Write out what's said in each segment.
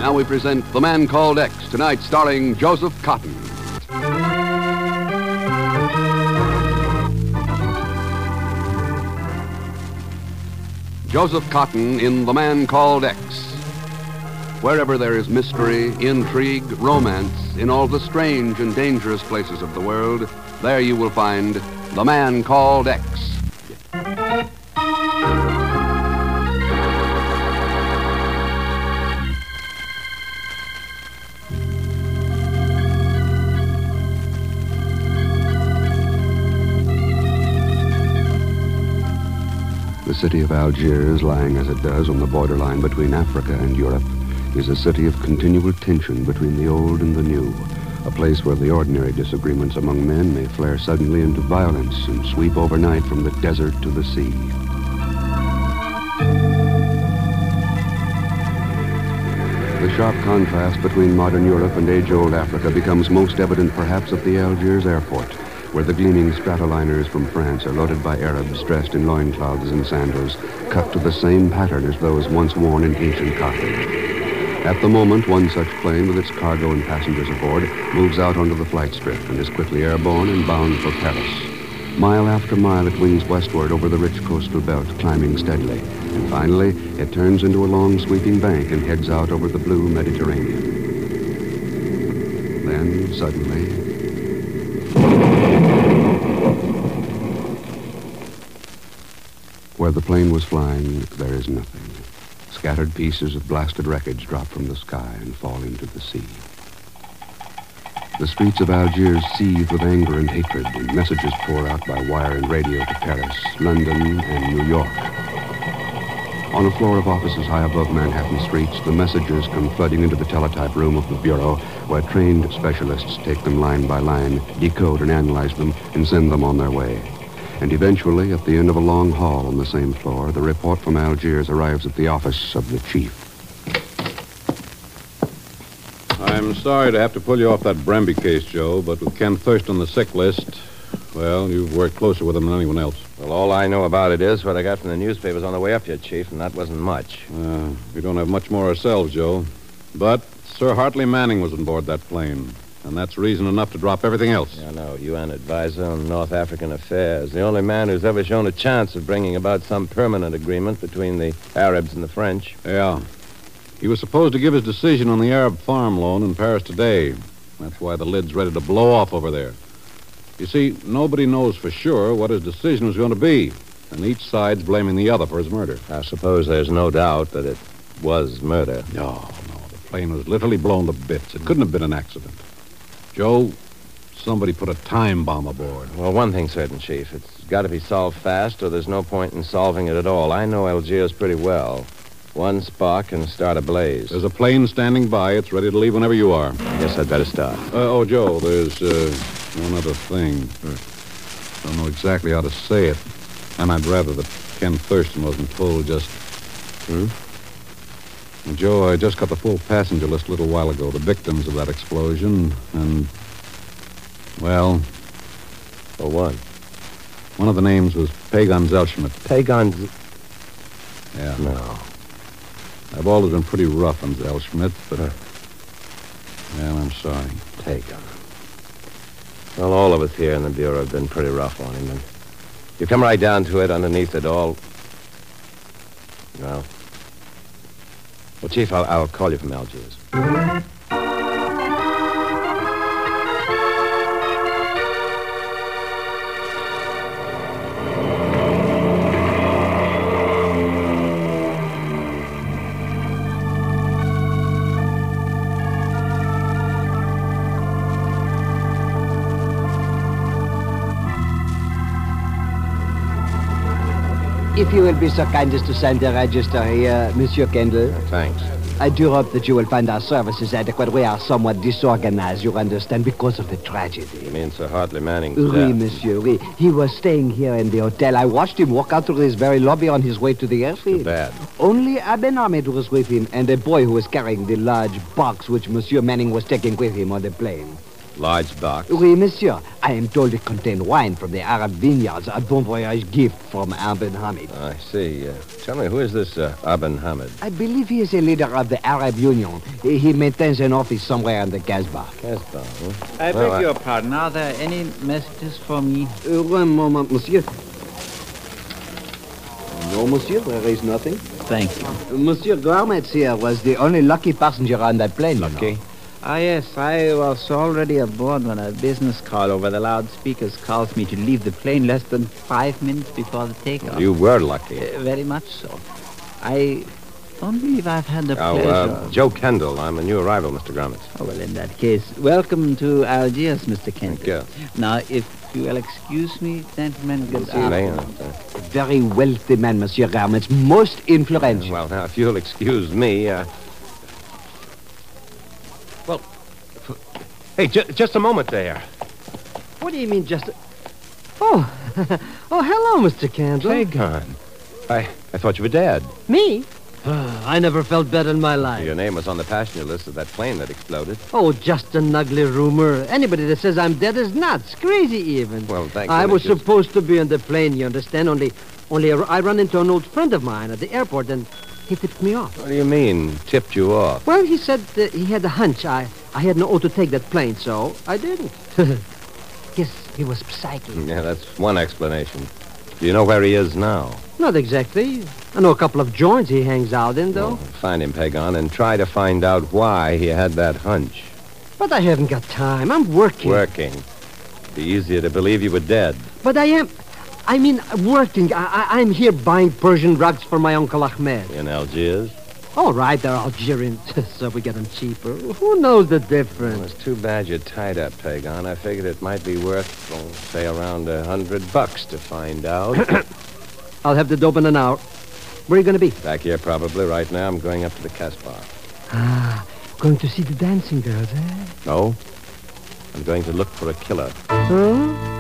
Now we present The Man Called X, tonight starring Joseph Cotton. Joseph Cotton in The Man Called X. Wherever there is mystery, intrigue, romance, in all the strange and dangerous places of the world, there you will find The Man Called X. The city of Algiers, lying as it does on the borderline between Africa and Europe, is a city of continual tension between the old and the new, a place where the ordinary disagreements among men may flare suddenly into violence and sweep overnight from the desert to the sea. The sharp contrast between modern Europe and age-old Africa becomes most evident perhaps at the Algiers airport, where the gleaming stratoliners from France are loaded by Arabs dressed in loincloths and sandals, cut to the same pattern as those once worn in ancient Carthage. At the moment, one such plane with its cargo and passengers aboard moves out onto the flight strip and is quickly airborne and bound for Paris. Mile after mile, it wings westward over the rich coastal belt, climbing steadily. And finally, it turns into a long sweeping bank and heads out over the blue Mediterranean. Then, suddenly, where the plane was flying, there is nothing. Scattered pieces of blasted wreckage drop from the sky and fall into the sea. The streets of Algiers seethe with anger and hatred, and messages pour out by wire and radio to Paris, London, and New York. On a floor of offices high above Manhattan streets, the messages come flooding into the teletype room of the Bureau, where trained specialists take them line by line, decode and analyze them, and send them on their way. And eventually, at the end of a long hall on the same floor, the report from Algiers arrives at the office of the chief. I'm sorry to have to pull you off that Bramby case, Joe, but with Ken Thurston on the sick list, well, you've worked closer with him than anyone else. Well, all I know about it is what I got from the newspapers on the way up here, Chief, and that wasn't much. We don't have much more ourselves, Joe. But Sir Hartley Manning was on board that plane. And that's reason enough to drop everything else. Yeah, no, UN advisor on North African affairs. The only man who's ever shown a chance of bringing about some permanent agreement between the Arabs and the French. Yeah. He was supposed to give his decision on the Arab farm loan in Paris today. That's why the lid's ready to blow off over there. You see, nobody knows for sure what his decision was going to be. And each side's blaming the other for his murder. I suppose there's no doubt that it was murder. No. The plane was literally blown to bits. It couldn't have been an accident. Joe, somebody put a time bomb aboard. Well, one thing's certain, Chief. It's got to be solved fast, or there's no point in solving it at all. I know Algiers pretty well. One spark can start a blaze. There's a plane standing by. It's ready to leave whenever you are. I guess I'd better start. Joe, there's one other thing. Don't know exactly how to say it. And I'd rather that Ken Thurston wasn't told just... Joe, I just got the full passenger list a little while ago, the victims of that explosion, and, well... For what? One of the names was Pagan Zelschmidt. Pagan... Yeah. No. I've always been pretty rough on Zelschmidt, but... Well, I'm sorry. Pagan. Well, all of us here in the Bureau have been pretty rough on him, and you come right down to it, underneath it all... Well... Well, Chief, I'll call you from Algiers. If you will be so kind as to sign the register here, Monsieur Kendall. Thanks. I do hope that you will find our services adequate. We are somewhat disorganized, you understand, because of the tragedy. You mean Sir Hartley Manning's Oui, death? monsieur, oui. He was staying here in the hotel. I watched him walk out through this very lobby on his way to the airfield. Too bad. Only Aben Ahmed was with him, and a boy who was carrying the large box which Monsieur Manning was taking with him on the plane. Large box. Oui, monsieur. I am told it contained wine from the Arab vineyards, a bon voyage gift from Ibn Hamid. I see. Tell me, who is this Ibn Hamid? I believe he is a leader of the Arab Union. He maintains an office somewhere in the Casbah. Casbah, huh? I beg your pardon. Are there any messages for me? One moment, monsieur. No, monsieur, there is nothing. Thank you. Monsieur Garmetz here was the only lucky passenger on that plane. Lucky? Ah, yes, I was already aboard when a business call over the loudspeakers calls me to leave the plane less than 5 minutes before the takeoff. You were lucky. Very much so. I don't believe I've had the pleasure. Joe Kendall. I'm a new arrival, Mr. Gromitz. Oh, well, in that case, welcome to Algiers, Mr. Kent. Thank you. Now, if you will excuse me, gentlemen, good Lane, afternoon. Very wealthy man, Monsieur Garmetz. Most influential. Well, now, if you'll excuse me, Well, hey, just a moment there. What do you mean, just... Oh, oh, hello, Mr. Kendall. Pagan. I thought you were dead. Me? I never felt better in my life. Your name was on the passenger list of that plane that exploded. Oh, just an ugly rumor. Anybody that says I'm dead is nuts. Crazy, even. Well, thank I goodness was you- supposed to be on the plane, you understand? Only I run into an old friend of mine at the airport, and he tipped me off. What do you mean, tipped you off? Well, he said he had a hunch. I had no to take that plane, so I didn't. Guess he was psychic. Yeah, that's one explanation. Do you know where he is now? Not exactly. I know a couple of joints he hangs out in, though. Well, find him, Pagan, and try to find out why he had that hunch. But I haven't got time. I'm working. Working. Be easier to believe you were dead. But I am... I mean, working. I'm here buying Persian rugs for my Uncle Ahmed. In Algiers? All right, they're Algerian, so we get them cheaper. Who knows the Well, difference? it's too bad you're tied up, Pagan. I figured it might be worth, well, say, around $100 to find out. I'll have the dope in an hour. Where are you going to be? Back here, probably. Right now, I'm going up to the Casbah. Ah, going to see the dancing girls, eh? No. I'm going to look for a killer. Huh?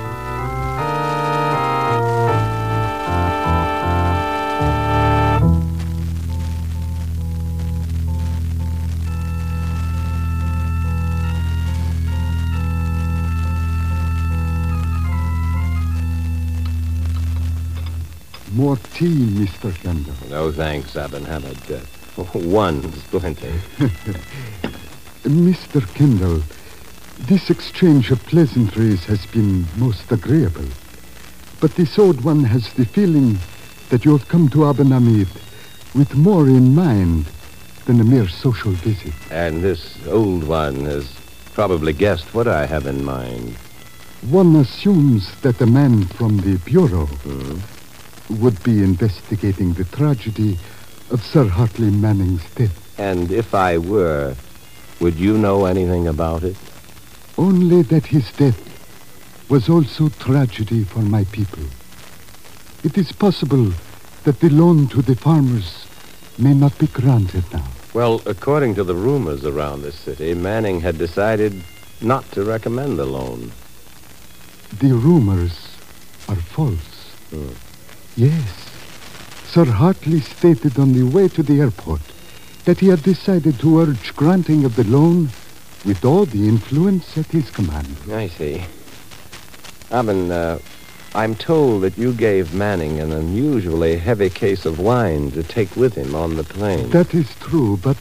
More tea, Mr. Kendall. No thanks, Ibn Hamid. One's plenty. Mr. Kendall, this exchange of pleasantries has been most agreeable. But this old one has the feeling that you have come to Abu Namid with more in mind than a mere social visit. And this old one has probably guessed what I have in mind. One assumes that a man from the Bureau would be investigating the tragedy of Sir Hartley Manning's death. And if I were, would you know anything about it? Only that his death was also tragedy for my people. It is possible that the loan to the farmers may not be granted now. Well, according to the rumors around the city, Manning had decided not to recommend the loan. The rumors are false. Yes. Sir Hartley stated on the way to the airport that he had decided to urge granting of the loan with all the influence at his command. I see. Abin, I'm told that you gave Manning an unusually heavy case of wine to take with him on the plane. That is true, but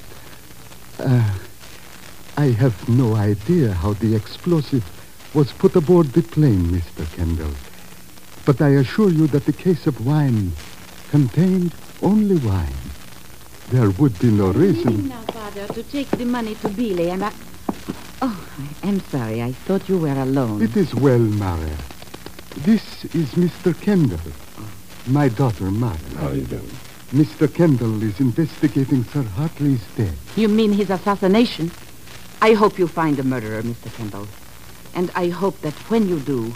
I have no idea how the explosive was put aboard the plane, Mr. Kendall. But I assure you that the case of wine contained only wine. There would be no reason. Now, Father, to take the money to Billy, and I... Oh, I'm sorry. I thought you were alone. It is well, Maria. This is Mr. Kendall, my daughter, Maria. How do you do? Mr. Kendall is investigating Sir Hartley's death. You mean his assassination? I hope you find the murderer, Mr. Kendall. And I hope that when you do,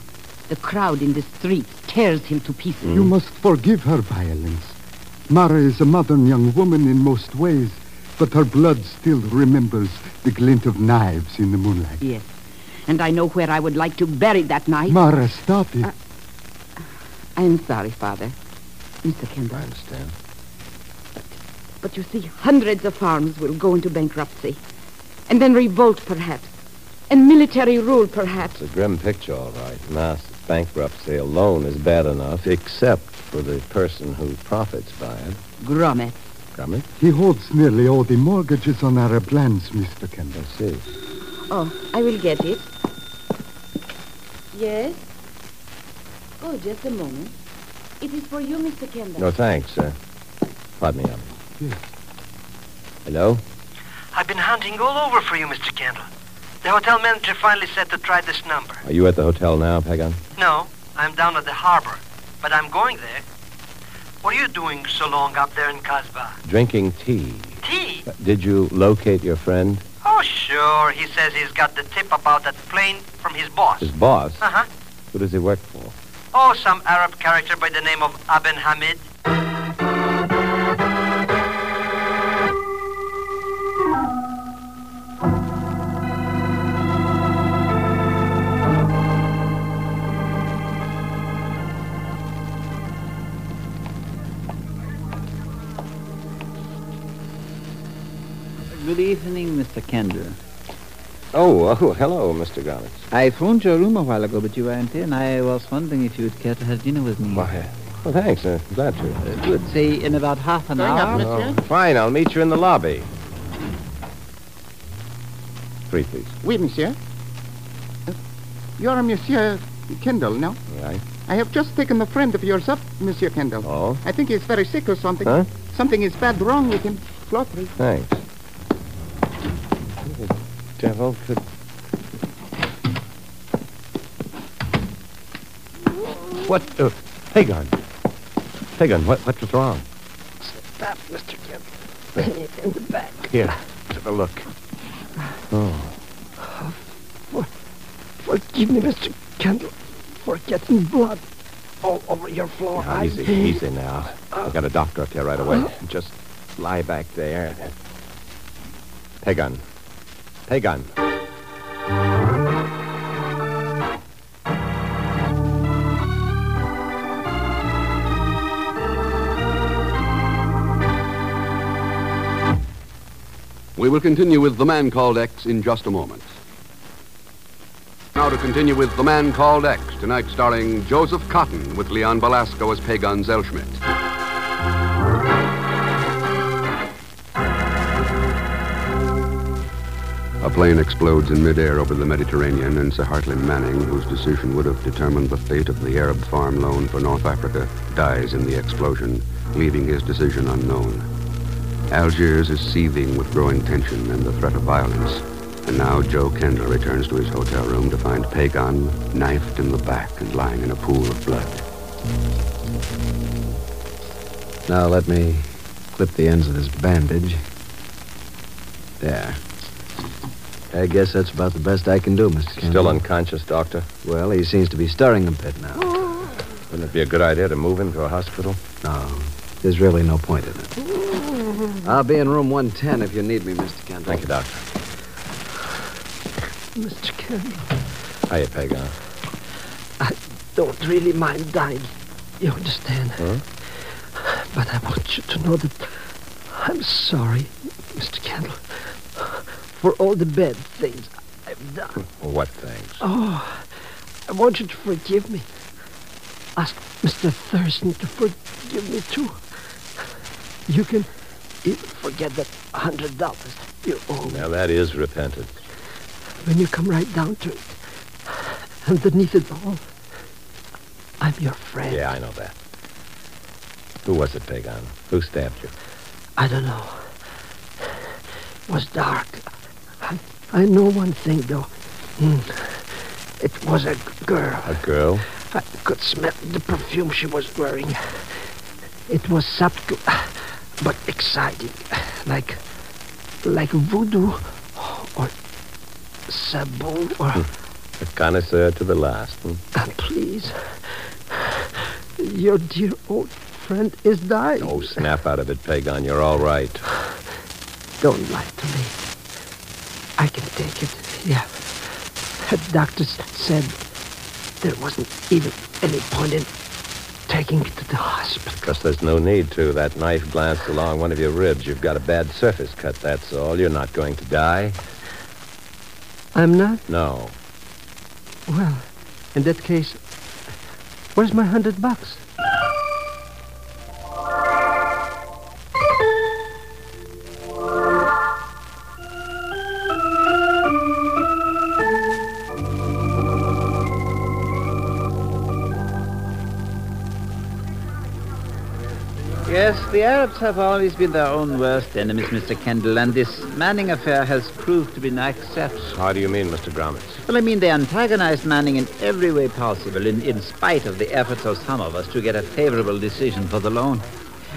the crowd in the street tears him to pieces. You must forgive her violence. Mara is a modern young woman in most ways, but her blood still remembers the glint of knives in the moonlight. Yes. And I know where I would like to bury that knife. Mara, stop it. I'm sorry, Father. Mr. Kendall. I understand. But you see, hundreds of farms will go into bankruptcy. And then revolt, perhaps. And military rule, perhaps. It's a grim picture, all right. Mass bankruptcy alone is bad enough, except for the person who profits by it. Grommet. Grummet? He holds nearly all the mortgages on Arab lands, Mr. Kendall. I see. Oh, I will get it. Yes? Oh, just a moment. It is for you, Mr. Kendall. No, thanks. Pardon me, Albert. Yes. Hello? I've been hunting all over for you, Mr. Kendall. The hotel manager finally said to try this number. Are you at the hotel now, Pagan? No, I'm down at the harbor, but I'm going there. What are you doing so long up there in Casbah? Drinking tea. Tea? Did you locate your friend? Oh, sure. He says he's got the tip about that plane from his boss. His boss? Uh-huh. Who does he work for? Oh, some Arab character by the name of Aben Hamid. Good evening, Mr. Kendall. Oh, hello, Mr. Garnett. I phoned your room a while ago, but you weren't in. I was wondering if you would care to have dinner with me. Why, well, thanks. Glad to. Good. Say in about half an hour. Oh, fine, I'll meet you in the lobby. 3, please. Oui, monsieur. You're Monsieur Kendall, no? Right. I have just taken a friend of yours up, Monsieur Kendall. Oh? I think he's very sick or something. Huh? Something is bad wrong with him. Floor, please. Thanks. Devil could... What? Pagan. Pagan, what was wrong? Stop, Mr. Kendall. In the back. Here, have a look. Oh. Forgive me, Mr. Kendall, for getting blood all over your floor. Now, easy now. I got a doctor up here right away. Just lie back there. Pagan. Pagan. We will continue with The Man Called X in just a moment. Now to continue with The Man Called X, tonight starring Joseph Cotton with Leon Velasco as Pagan Zellschmidt. A plane explodes in midair over the Mediterranean, and Sir Hartley Manning, whose decision would have determined the fate of the Arab farm loan for North Africa, dies in the explosion, leaving his decision unknown. Algiers is seething with growing tension and the threat of violence. And now Joe Kendall returns to his hotel room to find Pagan knifed in the back and lying in a pool of blood. Now let me clip the ends of this bandage. There. I guess that's about the best I can do, Mr. Kendall. Still unconscious, Doctor? Well, he seems to be stirring a bit now. Wouldn't it be a good idea to move him to a hospital? No, there's really no point in it. I'll be in room 110 if you need me, Mr. Kendall. Thank you, Doctor. Mr. Kendall, Hiya, Pagan. I don't really mind dying. You understand? Huh? But I want you to know that I'm sorry, Mr. Kendall, for all the bad things I've done. What things? Oh, I want you to forgive me. Ask Mr. Thurston to forgive me, too. You can even forget that $100 you owe me. Now, that is repentance. When you come right down to it, underneath it all, I'm your friend. Yeah, I know that. Who was it, Pagan? Who stabbed you? I don't know. It was dark. I know one thing, though. It was a girl. A girl? I could smell the perfume she was wearing. It was subtle, but exciting. Like voodoo or saboon or... A connoisseur to the last. Please. Your dear old friend is dying. Oh, snap out of it, Pagan. You're all right. Don't lie to me. I can take it, yeah. The doctors said there wasn't even any point in taking me to the hospital. Because there's no need to. That knife glanced along one of your ribs. You've got a bad surface cut, that's all. You're not going to die. I'm not? No. Well, in that case, where's my $100? Yes, the Arabs have always been their own worst enemies, Mr. Kendall, and this Manning affair has proved to be no exception. How do you mean, Mr. Gromitz? Well, I mean, they antagonized Manning in every way possible, in spite of the efforts of some of us to get a favorable decision for the loan.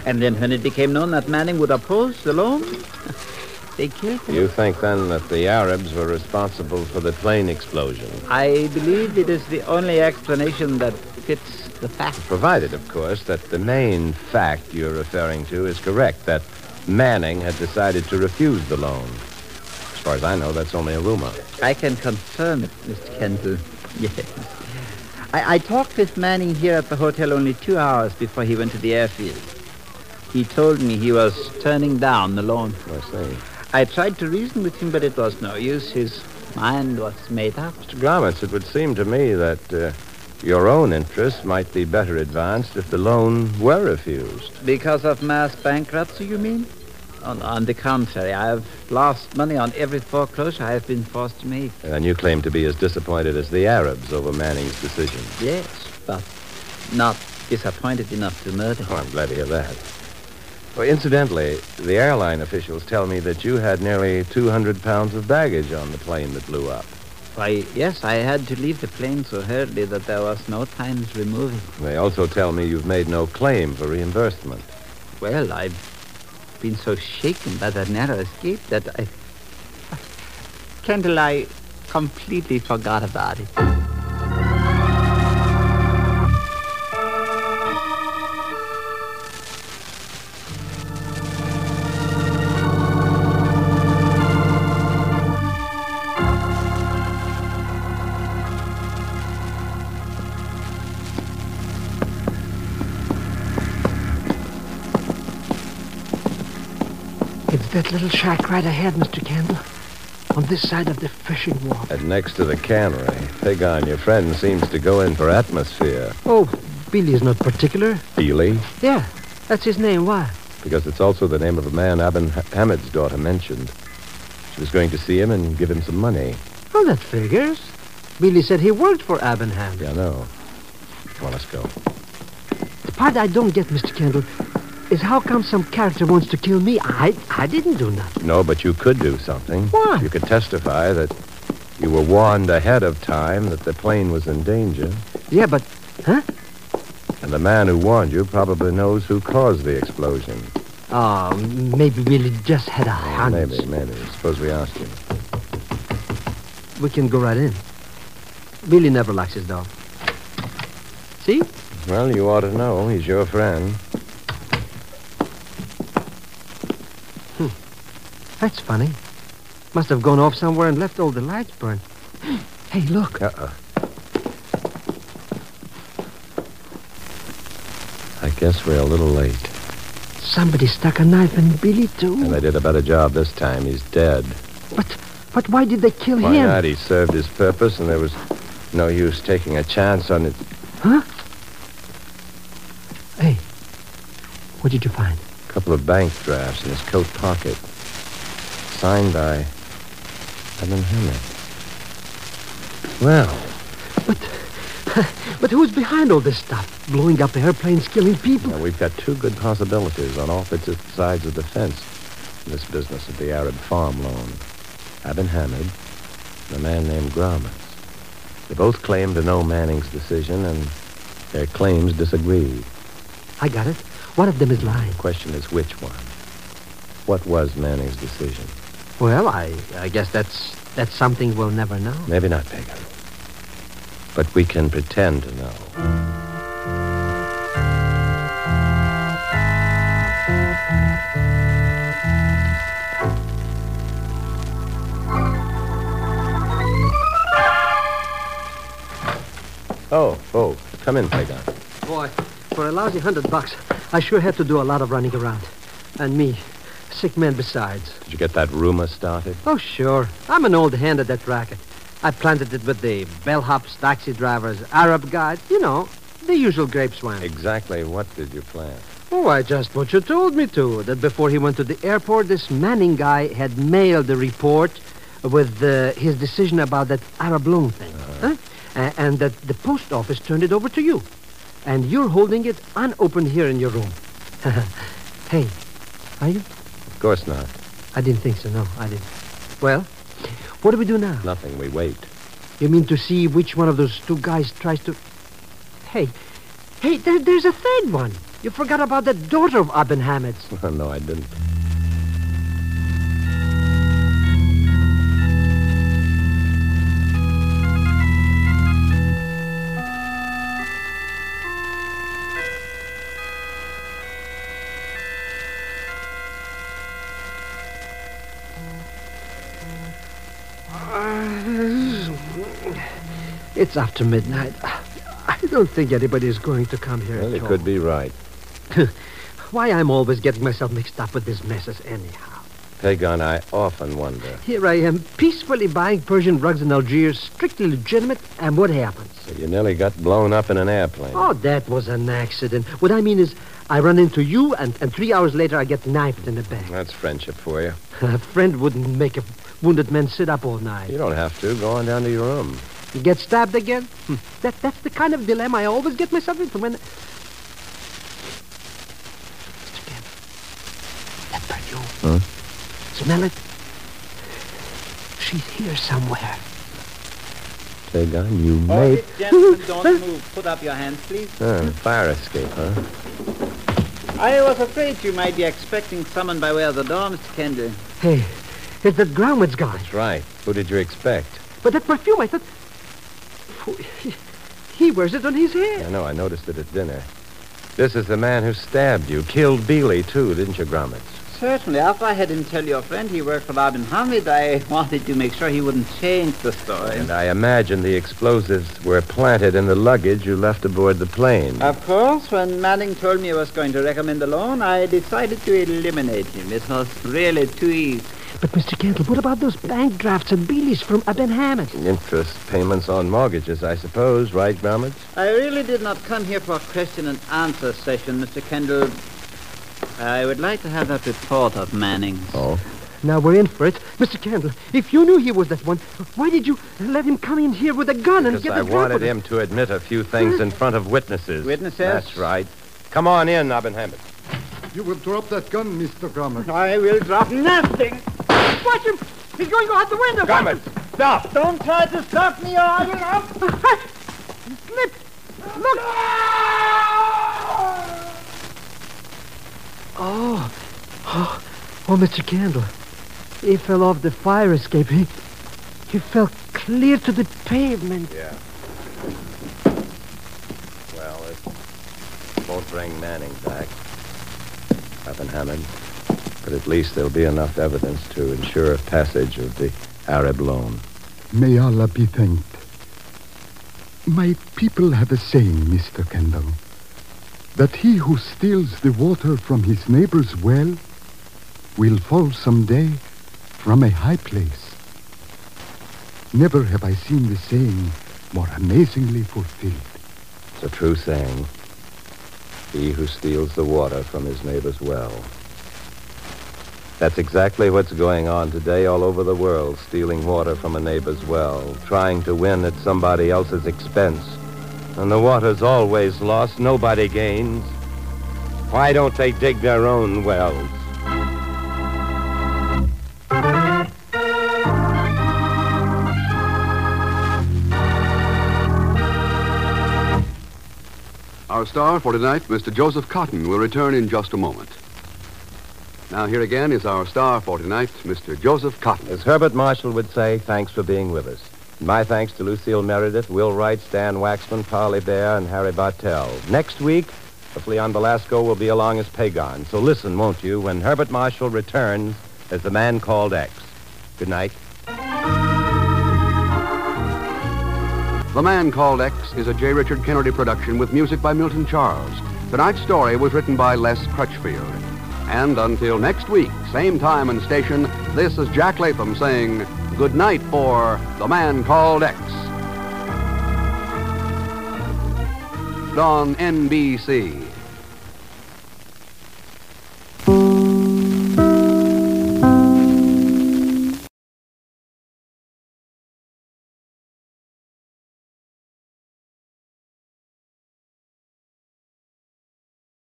And then when it became known that Manning would oppose the loan, they killed him. You think, then, that the Arabs were responsible for the plane explosion? I believe it is the only explanation that fits the fact. Provided, of course, that the main fact you're referring to is correct, that Manning had decided to refuse the loan. As far as I know, that's only a rumor. I can confirm it, Mr. Kendall. Yes. I talked with Manning here at the hotel only 2 hours before he went to the airfield. He told me he was turning down the loan. I see. I tried to reason with him, but it was no use. His mind was made up. Mr. Gromitz, it would seem to me that your own interests might be better advanced if the loan were refused. Because of mass bankruptcy, you mean? On the contrary, I have lost money on every foreclosure I have been forced to make. And you claim to be as disappointed as the Arabs over Manning's decision. Yes, but not disappointed enough to murder. Oh, I'm glad to hear that. Well, incidentally, the airline officials tell me that you had nearly 200 pounds of baggage on the plane that blew up. Why, yes, I had to leave the plane so hurriedly that there was no time to remove it. They also tell me you've made no claim for reimbursement. Well, I've been so shaken by that narrow escape that Kendall, I completely forgot about it. It's that little shack right ahead, Mr. Kendall. On this side of the fishing wharf. And next to the cannery. Pagon, your friend seems to go in for atmosphere. Oh, Billy is not particular. Billy? Yeah, that's his name. Why? Because it's also the name of a man Aben Hamid's daughter mentioned. She was going to see him and give him some money. Oh, that figures. Billy said he worked for Aben Hamid. Yeah, I know. Come on, let's go. The part I don't get, Mr. Kendall, is how come some character wants to kill me? I didn't do nothing. No, but you could do something. What? You could testify that you were warned ahead of time that the plane was in danger. Yeah, but... Huh? And the man who warned you probably knows who caused the explosion. Oh, maybe Billy just had a hunch. Maybe. Suppose we ask him. We can go right in. Billy never likes his dog. See? Well, you ought to know. He's your friend. That's funny. Must have gone off somewhere and left all the lights burned. Hey, look. Uh-uh. I guess we're a little late. Somebody stuck a knife in Billy, too. And they did a better job this time. He's dead. But why did they kill Why him? not? He served his purpose, and there was no use taking a chance on it. Huh? Hey, what did you find? A couple of bank drafts in his coat pocket. Signed by Aben Hamid. Well. But who's behind all this stuff? Blowing up airplanes, killing people? Now, we've got two good possibilities on opposite sides of the fence in this business of the Arab farm loan. Aben Hamid and a man named Gromitz. They both claim to know Manning's decision, and their claims disagree. I got it. One of them is lying. The question is which one? What was Manning's decision? Well, I guess that's something we'll never know. Maybe not, Pagan. But we can pretend to know. Oh, come in, Pagan. Boy, for a lousy $100, I sure had to do a lot of running around. And me, sick man besides. Did you get that rumor started? Oh, sure. I'm an old hand at that racket. I planted it with the bellhops, taxi drivers, Arab guides. You know, the usual grape swamp. Exactly what did you plant? Oh, I just what you told me to. That before he went to the airport, this Manning guy had mailed the report with his decision about that Arab loan thing. Huh? And that the post office turned it over to you. And you're holding it unopened here in your room. Hey, are you? Of course not. I didn't think so, no, I didn't. Well, what do we do now? Nothing. We wait. You mean to see which one of those two guys tries to... Hey, there's a third one. You forgot about the daughter of Abin Hamid's. No, I didn't. It's after midnight. I don't think anybody's going to come here Well, at you all. could be right. Why I'm always getting myself mixed up with these messes anyhow. Pagan, I often wonder. Here I am, peacefully buying Persian rugs in Algiers, strictly legitimate, and what happens? You nearly got blown up in an airplane. Oh, that was an accident. What I mean is, I run into you, and 3 hours later I get knifed in the back. That's friendship for you. A friend wouldn't make a wounded man sit up all night. You don't have to. Go on down to your room. You get stabbed again? That's the kind of dilemma I always get myself into when... Mr. Kemp, that perfume. Huh? Smell it? She's here somewhere. Pagan, you Oh, made... gentlemen, don't move. Put up your hands, please. Fire escape, huh? I was afraid you might be expecting someone by way of the door, Mr. Kendall. Hey, it's that Groundwood's guy. That's right. Who did you expect? But that perfume, I thought... He wears it on his hair. I know. I noticed it at dinner. This is the man who stabbed you. Killed Bealey, too, didn't you, Gromit? Certainly. After I had him tell your friend he worked for Abin Hamid, I wanted to make sure he wouldn't change the story. And I imagine the explosives were planted in the luggage you left aboard the plane. Of course, when Manning told me I was going to recommend the loan, I decided to eliminate him. It was really too easy. But, Mr. Kendall, what about those bank drafts and Bealeys from Abin Hamid? Interest payments on mortgages, I suppose, right, Gromit? I really did not come here for a question and answer session, Mr. Kendall. I would like to have that report of Manning's. Oh? Now we're in for it. Mr. Kendall, if you knew he was that one, why did you let him come in here with a gun and Because get I the wanted him to admit a few things in front of witnesses. Witnesses? That's right. Come on in, Abin Hamid. You will drop that gun, Mr. Gromit. I will drop nothing. Watch him! He's going to go out the window! Gromit, stop! Don't try to stop me or I will... He slipped! Look! Oh, Mr. Kendall. He fell off the fire escape. He fell clear to the pavement. Yeah. Well, it won't bring Manning back, Abin Hamid. But at least there'll be enough evidence to ensure passage of the Arab loan. May Allah be thanked. My people have a saying, Mr. Kendall, that he who steals the water from his neighbor's well will fall someday from a high place. Never have I seen the saying more amazingly fulfilled. It's a true saying. He who steals the water from his neighbor's well. That's exactly what's going on today all over the world, stealing water from a neighbor's well, trying to win at somebody else's expense. And the water's always lost. Nobody gains. Why don't they dig their own wells? Our star for tonight, Mr. Joseph Cotton, will return in just a moment. Now, here again is our star for tonight, Mr. Joseph Cotton. As Herbert Marshall would say, thanks for being with us. My thanks to Lucille Meredith, Will Wright, Stan Waxman, Parley Bear, and Harry Bartell. Next week, Leon Velasco will be along as Pagan. So listen, won't you, when Herbert Marshall returns as the man called X. Good night. The Man Called X is a J. Richard Kennedy production with music by Milton Charles. Tonight's story was written by Les Crutchfield. And until next week, same time and station, this is Jack Latham saying good night for The Man Called X. On NBC.